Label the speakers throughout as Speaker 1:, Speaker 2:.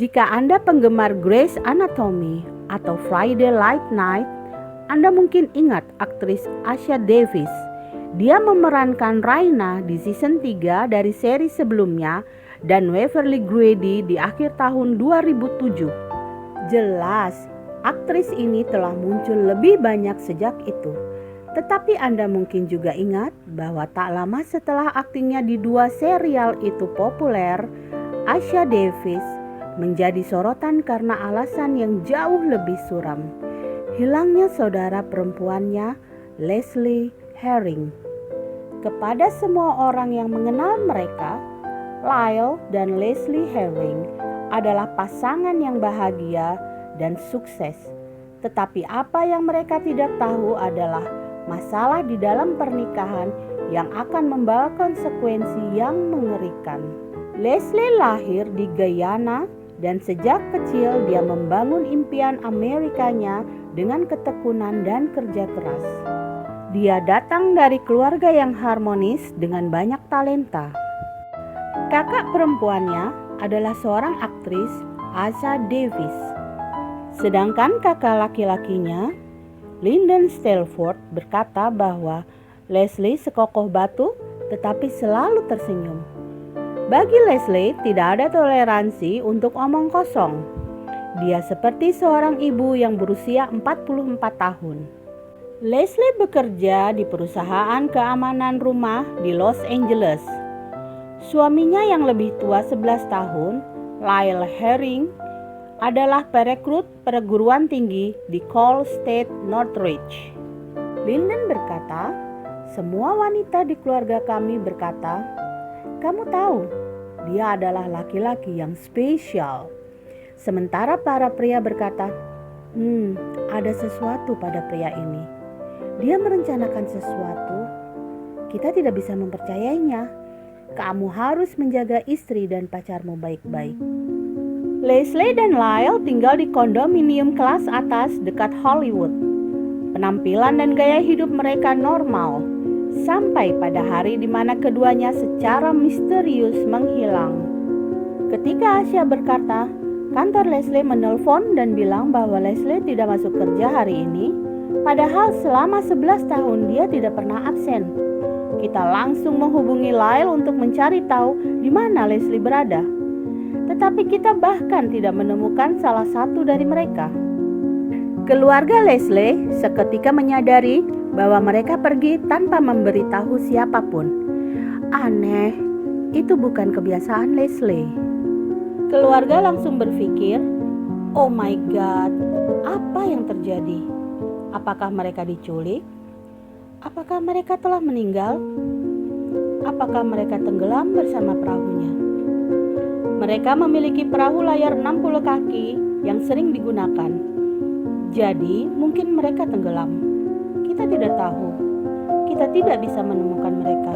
Speaker 1: Jika Anda penggemar Grey's Anatomy atau Friday Night Lights, Anda mungkin ingat aktris Asha Davis. Dia memerankan Raina di season 3 dari seri sebelumnya dan Waverly Grady di akhir tahun 2007. Jelas, aktris ini telah muncul lebih banyak sejak itu. Tetapi Anda mungkin juga ingat bahwa tak lama setelah aktingnya di 2 serial itu populer, Asha Davis menjadi sorotan karena alasan yang jauh lebih suram. Hilangnya saudara perempuannya, Leslie Herring. Kepada semua orang yang mengenal mereka, Lyle dan Leslie Herring adalah pasangan yang bahagia dan sukses. Tetapi apa yang mereka tidak tahu adalah masalah di dalam pernikahan yang akan membawa konsekuensi yang mengerikan. Leslie lahir di Guyana dan sejak kecil dia membangun impian Amerikanya dengan ketekunan dan kerja keras. Dia datang dari keluarga yang harmonis dengan banyak talenta. Kakak perempuannya adalah seorang aktris, Asha Davis. Sedangkan kakak laki-lakinya, Lyndon Stalford, berkata bahwa Leslie sekokoh batu tetapi selalu tersenyum. Bagi Leslie tidak ada toleransi untuk omong kosong. Dia seperti seorang ibu yang berusia 44 tahun. Leslie bekerja di perusahaan keamanan rumah di Los Angeles. Suaminya yang lebih tua 11 tahun, Lyle Herring, adalah perekrut perguruan tinggi di Cal State Northridge. Lyndon berkata, "Semua wanita di keluarga kami berkata, 'Kamu tahu, dia adalah laki-laki yang spesial.' Sementara para pria berkata, ada sesuatu pada pria ini. Dia merencanakan sesuatu. Kita tidak bisa mempercayainya. Kamu harus menjaga istri dan pacarmu baik-baik." Leslie dan Lyle tinggal di kondominium kelas atas dekat Hollywood. Penampilan dan gaya hidup mereka normal, sampai pada hari di mana keduanya secara misterius menghilang. Ketika Asha berkata, kantor Leslie menelpon dan bilang bahwa Leslie tidak masuk kerja hari ini, padahal selama 11 tahun dia tidak pernah absen. Kita langsung menghubungi Lyle untuk mencari tahu di mana Leslie berada. Tetapi kita bahkan tidak menemukan salah satu dari mereka. Keluarga Leslie seketika menyadari bahwa mereka pergi tanpa memberitahu siapapun. Aneh, itu bukan kebiasaan Leslie. Keluarga langsung berpikir, "Oh my God, apa yang terjadi? Apakah mereka diculik? Apakah mereka telah meninggal? Apakah mereka tenggelam bersama perahunya?" Mereka memiliki perahu layar 60 kaki yang sering digunakan. Jadi mungkin mereka tenggelam. Kita tidak tahu. Kita tidak bisa menemukan mereka.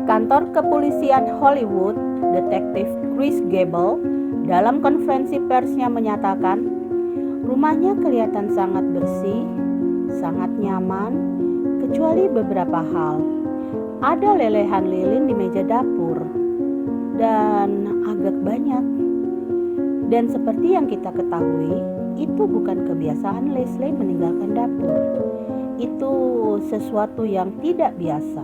Speaker 1: Kantor kepolisian Hollywood, Detektif Chris Gable, dalam konferensi persnya menyatakan, rumahnya kelihatan sangat bersih, sangat nyaman, kecuali beberapa hal. Ada lelehan lilin di meja dapur dan agak banyak. Dan seperti yang kita ketahui, itu bukan kebiasaan Leslie meninggalkan dapur. Itu sesuatu yang tidak biasa.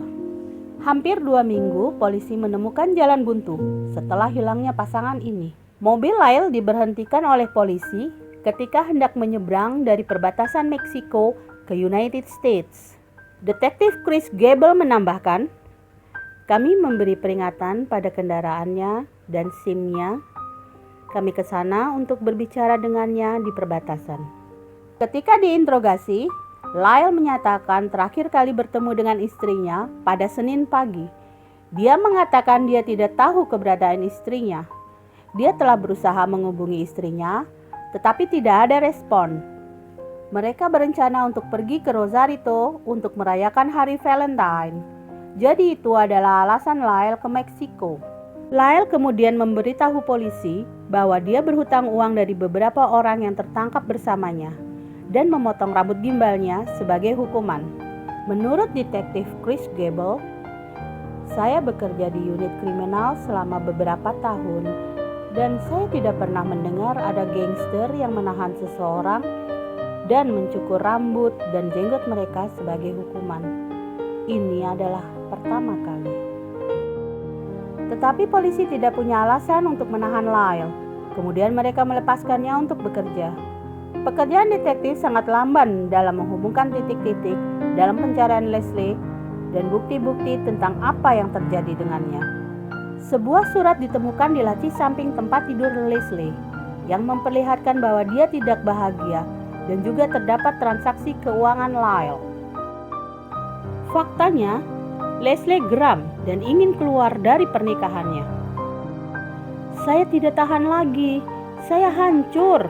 Speaker 1: Hampir 2 minggu polisi menemukan jalan buntu setelah hilangnya pasangan ini. Mobil Lyle diberhentikan oleh polisi ketika hendak menyeberang dari perbatasan Meksiko ke United States. Detektif Chris Gable menambahkan, "Kami memberi peringatan pada kendaraannya dan SIM-nya. Kami ke sana untuk berbicara dengannya di perbatasan." Ketika diinterogasi, Lyle menyatakan terakhir kali bertemu dengan istrinya pada Senin pagi. Dia mengatakan dia tidak tahu keberadaan istrinya. Dia telah berusaha menghubungi istrinya, tetapi tidak ada respon. Mereka berencana untuk pergi ke Rosarito untuk merayakan hari Valentine. Jadi itu adalah alasan Lyle ke Meksiko. Lyle kemudian memberitahu polisi bahwa dia berhutang uang dari beberapa orang yang tertangkap bersamanya dan memotong rambut gimbalnya sebagai hukuman. Menurut detektif Chris Gable, "Saya bekerja di unit kriminal selama beberapa tahun Dan saya tidak pernah mendengar ada gangster yang menahan seseorang dan mencukur rambut dan jenggot mereka sebagai hukuman. Ini adalah pertama kali. Tetapi polisi tidak punya alasan untuk menahan Lyle. Kemudian mereka melepaskannya untuk bekerja. Pekerjaan detektif sangat lamban dalam menghubungkan titik-titik dalam pencarian Leslie dan bukti-bukti tentang apa yang terjadi dengannya. Sebuah surat ditemukan di laci samping tempat tidur Leslie yang memperlihatkan bahwa dia tidak bahagia dan juga terdapat transaksi keuangan Lyle. Faktanya, Leslie geram dan ingin keluar dari pernikahannya. Saya tidak tahan lagi, saya hancur.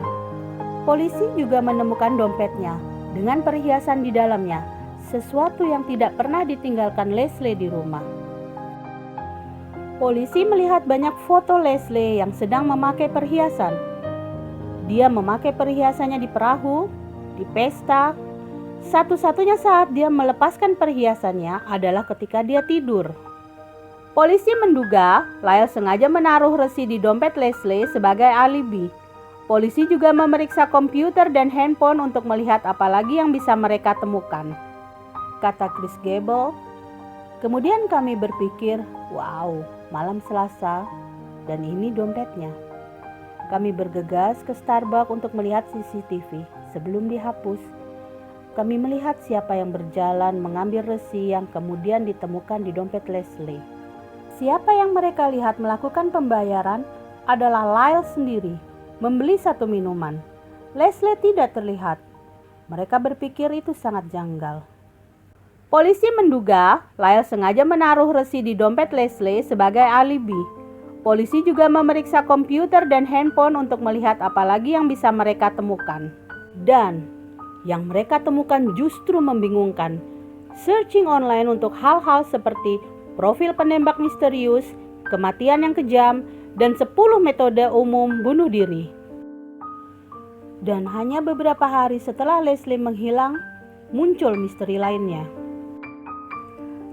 Speaker 1: Polisi juga menemukan dompetnya dengan perhiasan di dalamnya, sesuatu yang tidak pernah ditinggalkan Leslie di rumah. Polisi melihat banyak foto Leslie yang sedang memakai perhiasan. Dia memakai perhiasannya di perahu, di pesta. Satu-satunya saat dia melepaskan perhiasannya adalah ketika dia tidur. Polisi menduga Lyle sengaja menaruh resi di dompet Leslie sebagai alibi. Polisi juga memeriksa komputer dan handphone untuk melihat apa lagi yang bisa mereka temukan, kata Chris Gable. Kemudian kami berpikir, wow, malam Selasa, dan ini dompetnya. Kami bergegas ke Starbucks untuk melihat CCTV. Sebelum dihapus, kami melihat siapa yang berjalan mengambil resi yang kemudian ditemukan di dompet Leslie. Siapa yang mereka lihat melakukan pembayaran adalah Lyle sendiri, membeli satu minuman. Leslie tidak terlihat. Mereka berpikir itu sangat janggal. Polisi menduga Lyle sengaja menaruh resi di dompet Leslie sebagai alibi. Polisi juga memeriksa komputer dan handphone untuk melihat apa lagi yang bisa mereka temukan. Dan yang mereka temukan justru membingungkan. Searching online untuk hal-hal seperti profil penembak misterius, kematian yang kejam, dan 10 metode umum bunuh diri. Dan hanya beberapa hari setelah Leslie menghilang, muncul misteri lainnya.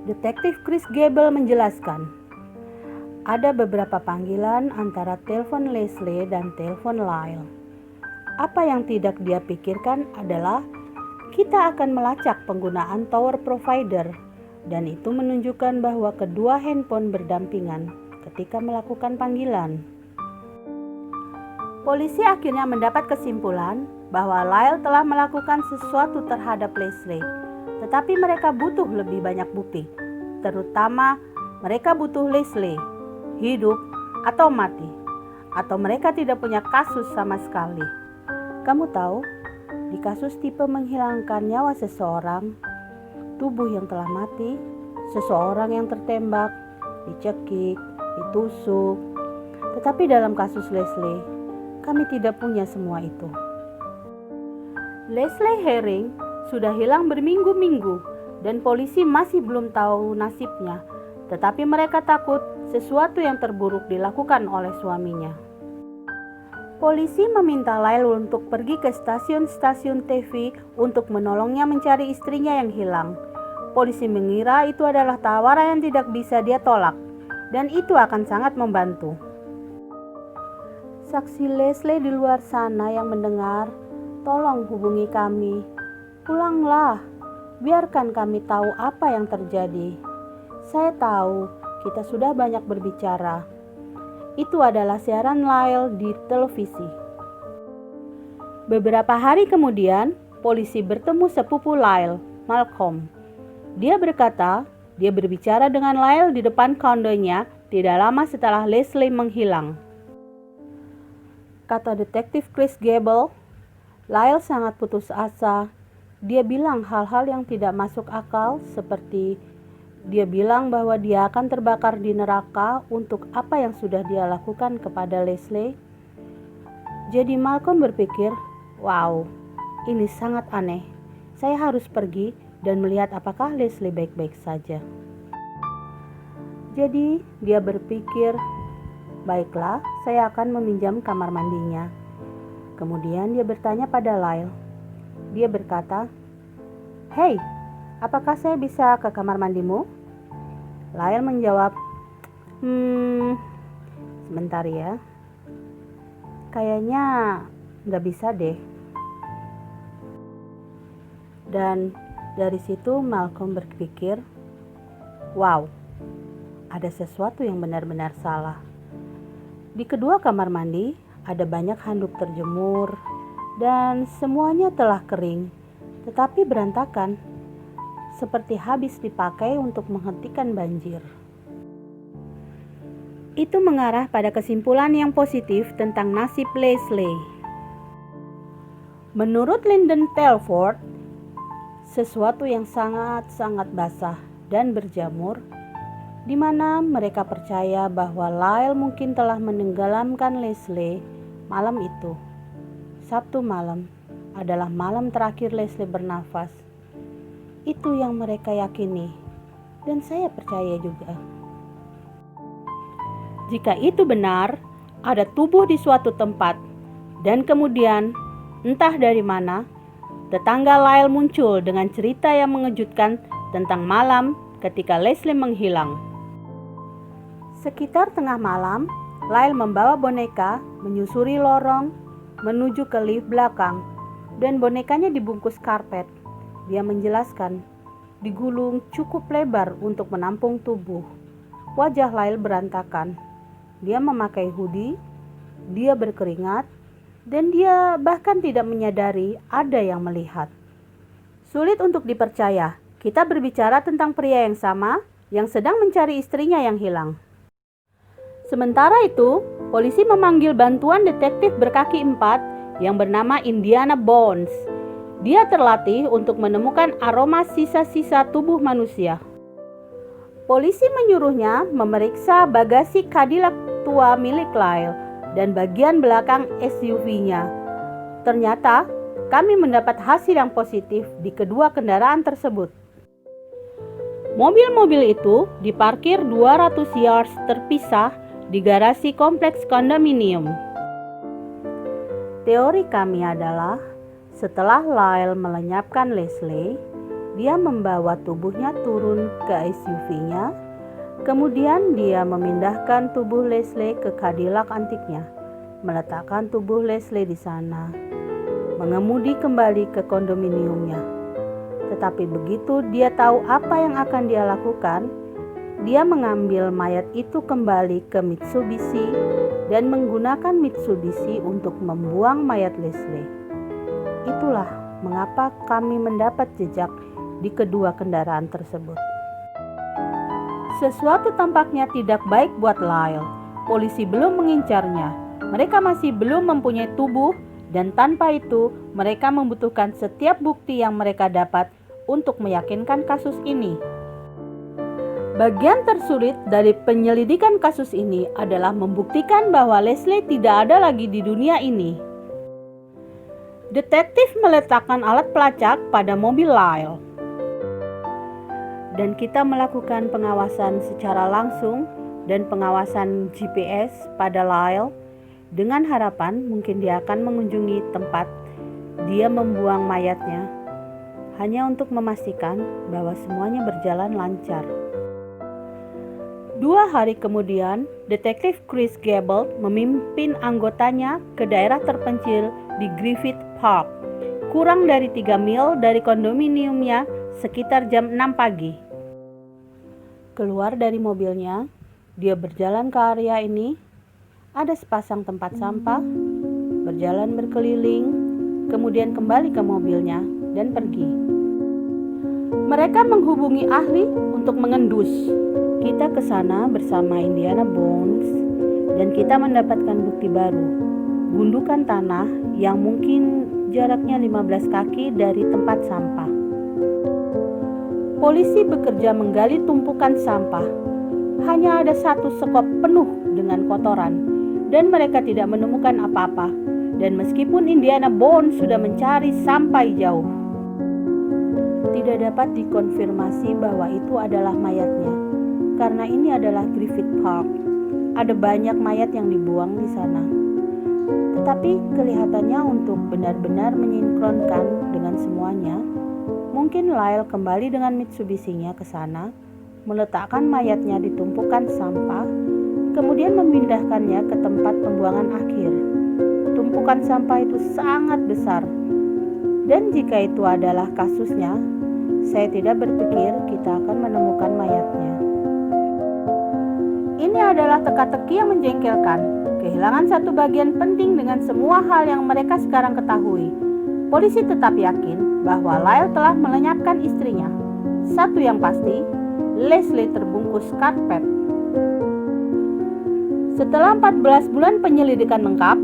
Speaker 1: Detektif Chris Gable menjelaskan, ada beberapa panggilan antara telepon Leslie dan telepon Lyle. Apa yang tidak dia pikirkan adalah kita akan melacak penggunaan tower provider, dan itu menunjukkan bahwa kedua handphone berdampingan ketika melakukan panggilan. Polisi akhirnya mendapat kesimpulan bahwa Lyle telah melakukan sesuatu terhadap Leslie. Tetapi mereka butuh lebih banyak bukti, terutama mereka butuh Leslie, hidup atau mati, atau mereka tidak punya kasus sama sekali. Kamu tahu, di kasus tipe menghilangkan nyawa seseorang, tubuh yang telah mati, seseorang yang tertembak, dicekik, ditusuk. Tetapi dalam kasus Leslie, kami tidak punya semua itu. Leslie Herring sudah hilang berminggu-minggu dan polisi masih belum tahu nasibnya, tetapi mereka takut sesuatu yang terburuk dilakukan oleh suaminya. Polisi meminta Lyle untuk pergi ke stasiun-stasiun TV untuk menolongnya mencari istrinya yang hilang. Polisi mengira itu adalah tawaran yang tidak bisa dia tolak, dan itu akan sangat membantu. Saksi Leslie di luar sana yang mendengar, tolong hubungi kami. Pulanglah, biarkan kami tahu apa yang terjadi. Saya tahu kita sudah banyak berbicara. Itu adalah siaran Lyle di televisi. Beberapa hari kemudian, polisi bertemu sepupu Lyle, Malcolm. Dia berkata, dia berbicara dengan Lyle di depan kondonya tidak lama setelah Leslie menghilang. Kata detektif Chris Gable, Lyle sangat putus asa. Dia bilang hal-hal yang tidak masuk akal, seperti dia bilang bahwa dia akan terbakar di neraka untuk apa yang sudah dia lakukan kepada Leslie. Jadi Malcolm berpikir, wow, ini sangat aneh. Saya harus pergi dan melihat apakah Leslie baik-baik saja. Jadi dia berpikir, baiklah, saya akan meminjam kamar mandinya. Kemudian dia bertanya pada Lyle. Dia berkata, "Hei, apakah saya bisa ke kamar mandimu?" Lyle menjawab, sebentar ya. Kayaknya nggak bisa deh. Dan dari situ Malcolm berpikir, wow, ada sesuatu yang benar-benar salah. Di kedua kamar mandi ada banyak handuk terjemur dan semuanya telah kering, tetapi berantakan, seperti habis dipakai untuk menghentikan banjir. Itu mengarah pada kesimpulan yang positif tentang nasib Leslie. Menurut Lyndon Telford, sesuatu yang sangat-sangat basah dan berjamur, di mana mereka percaya bahwa Lyle mungkin telah menenggelamkan Leslie malam itu. Sabtu malam adalah malam terakhir Leslie bernafas. Itu yang mereka yakini, dan saya percaya juga. Jika itu benar, ada tubuh di suatu tempat, dan kemudian entah dari mana, tetangga Lyle muncul dengan cerita yang mengejutkan tentang malam ketika Leslie menghilang. Sekitar tengah malam, Lyle membawa boneka menyusuri lorong menuju ke lift belakang dan bonekanya dibungkus karpet. Dia menjelaskan, digulung cukup lebar untuk menampung tubuh. Wajah Lyle berantakan. Dia memakai hoodie, dia berkeringat, dan dia bahkan tidak menyadari ada yang melihat. Sulit untuk dipercaya, kita berbicara tentang pria yang sama yang sedang mencari istrinya yang hilang. Sementara itu, polisi memanggil bantuan detektif berkaki 4 yang bernama Indiana Bones. Dia terlatih untuk menemukan aroma sisa-sisa tubuh manusia. Polisi menyuruhnya memeriksa bagasi Cadillac tua milik Lyle dan bagian belakang SUV-nya. Ternyata, kami mendapat hasil yang positif di kedua kendaraan tersebut. Mobil-mobil itu diparkir 200 yards terpisah di garasi kompleks kondominium. Teori kami adalah, setelah Lyle melenyapkan Leslie, dia membawa tubuhnya turun ke SUV-nya. Kemudian dia memindahkan tubuh Leslie ke Cadillac antiknya, meletakkan tubuh Leslie di sana, mengemudi kembali ke kondominiumnya. Tetapi begitu dia tahu apa yang akan dia lakukan, dia mengambil mayat itu kembali ke Mitsubishi dan menggunakan Mitsubishi untuk membuang mayat Leslie. Itulah mengapa kami mendapat jejak di kedua kendaraan tersebut. Sesuatu tampaknya tidak baik buat Lyle. Polisi belum mengincarnya. Mereka masih belum mempunyai tubuh, dan tanpa itu mereka membutuhkan setiap bukti yang mereka dapat untuk meyakinkan kasus ini. Bagian tersulit dari penyelidikan kasus ini adalah membuktikan bahwa Leslie tidak ada lagi di dunia ini. Detektif meletakkan alat pelacak pada mobil Lyle, dan kita melakukan pengawasan secara langsung dan pengawasan GPS pada Lyle dengan harapan mungkin dia akan mengunjungi tempat dia membuang mayatnya, hanya untuk memastikan bahwa semuanya berjalan lancar. 2 hari kemudian, detektif Chris Gable memimpin anggotanya ke daerah terpencil di Griffith Park, kurang dari 3 mil dari kondominiumnya, sekitar jam 6 pagi. Keluar dari mobilnya, dia berjalan ke area ini. Ada sepasang tempat sampah, berjalan berkeliling, kemudian kembali ke mobilnya dan pergi. Mereka menghubungi ahli untuk mengendus. Kita ke sana bersama Indiana Bones dan kita mendapatkan bukti baru. Gundukan tanah yang mungkin jaraknya 15 kaki dari tempat sampah. Polisi bekerja menggali tumpukan sampah. Hanya ada satu sekop penuh dengan kotoran dan mereka tidak menemukan apa-apa. Dan meskipun Indiana Bones sudah mencari sampai jauh, tidak dapat dikonfirmasi bahwa itu adalah mayatnya. Karena ini adalah Griffith Park. Ada banyak mayat yang dibuang di sana. Tetapi kelihatannya untuk benar-benar menyinkronkan dengan semuanya, mungkin Lyle kembali dengan Mitsubishi-nya ke sana, meletakkan mayatnya di tumpukan sampah, kemudian memindahkannya ke tempat pembuangan akhir. tumpukan sampah itu sangat besar. Dan jika itu adalah kasusnya, saya tidak berpikir kita akan menemukan mayatnya. Ini adalah teka-teki yang menjengkelkan. Kehilangan satu bagian penting dengan semua hal yang mereka sekarang ketahui. Polisi tetap yakin bahwa Lyle telah melenyapkan istrinya. Satu yang pasti, Leslie terbungkus karpet. Setelah 14 bulan penyelidikan lengkap,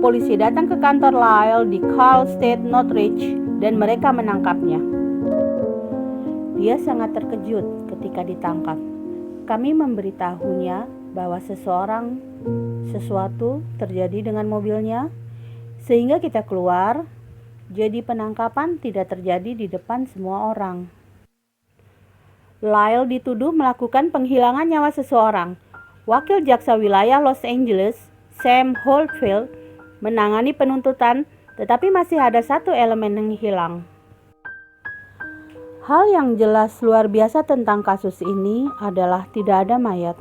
Speaker 1: polisi datang ke kantor Lyle di Carl State Northridge dan mereka menangkapnya. Dia sangat terkejut ketika ditangkap. Kami memberitahunya bahwa sesuatu terjadi dengan mobilnya, sehingga kita keluar. Jadi penangkapan tidak terjadi di depan semua orang. Lyle dituduh melakukan penghilangan nyawa seseorang. Wakil Jaksa Wilayah Los Angeles, Sam Holdfield, menangani penuntutan, tetapi masih ada satu elemen yang hilang. Hal yang jelas luar biasa tentang kasus ini adalah tidak ada mayat.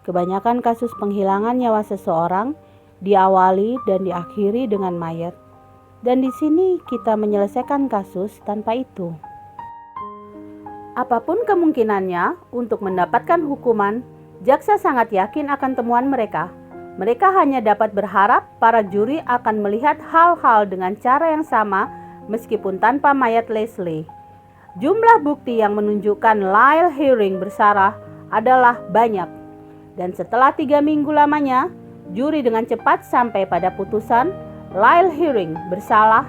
Speaker 1: Kebanyakan kasus penghilangan nyawa seseorang diawali dan diakhiri dengan mayat. Dan di sini kita menyelesaikan kasus tanpa itu. Apapun kemungkinannya untuk mendapatkan hukuman, jaksa sangat yakin akan temuan mereka. Mereka hanya dapat berharap para juri akan melihat hal-hal dengan cara yang sama meskipun tanpa mayat Leslie. Jumlah bukti yang menunjukkan Lyle Herring bersalah adalah banyak. Dan setelah 3 minggu lamanya, juri dengan cepat sampai pada putusan Lyle Herring bersalah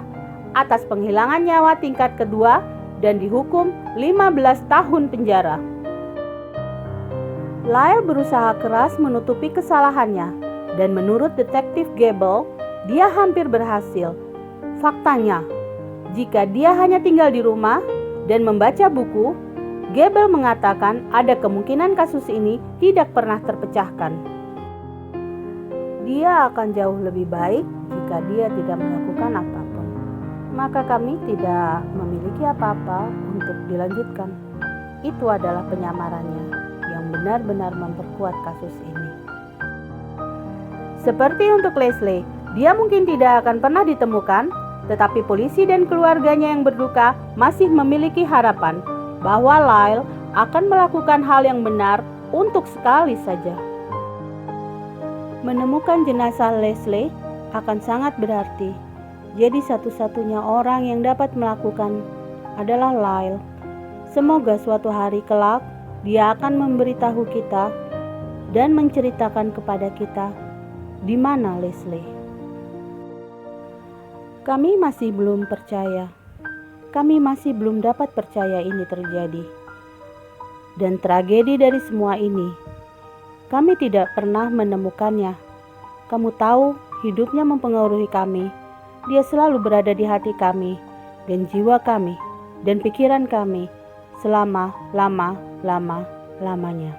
Speaker 1: atas penghilangan nyawa tingkat kedua dan dihukum 15 tahun penjara. Lyle berusaha keras menutupi kesalahannya dan menurut detektif Gable, dia hampir berhasil. Faktanya, jika dia hanya tinggal di rumah dan membaca buku, Gable mengatakan ada kemungkinan kasus ini tidak pernah terpecahkan. Dia akan jauh lebih baik jika dia tidak melakukan apapun. Maka kami tidak memiliki apa-apa untuk dilanjutkan. Itu adalah penyamarannya yang benar-benar memperkuat kasus ini. Seperti untuk Leslie, dia mungkin tidak akan pernah ditemukan, tetapi polisi dan keluarganya yang berduka masih memiliki harapan bahwa Lyle akan melakukan hal yang benar untuk sekali saja. Menemukan jenazah Leslie akan sangat berarti. Jadi satu-satunya orang yang dapat melakukan adalah Lyle. Semoga suatu hari kelak dia akan memberitahu kita dan menceritakan kepada kita di mana Leslie. Kami masih belum percaya. Kami masih belum dapat percaya ini terjadi. Dan tragedi dari semua ini, kami tidak pernah menemukannya. Kamu tahu, hidupnya mempengaruhi kami. Dia selalu berada di hati kami, dan jiwa kami, dan pikiran kami, selama lamanya.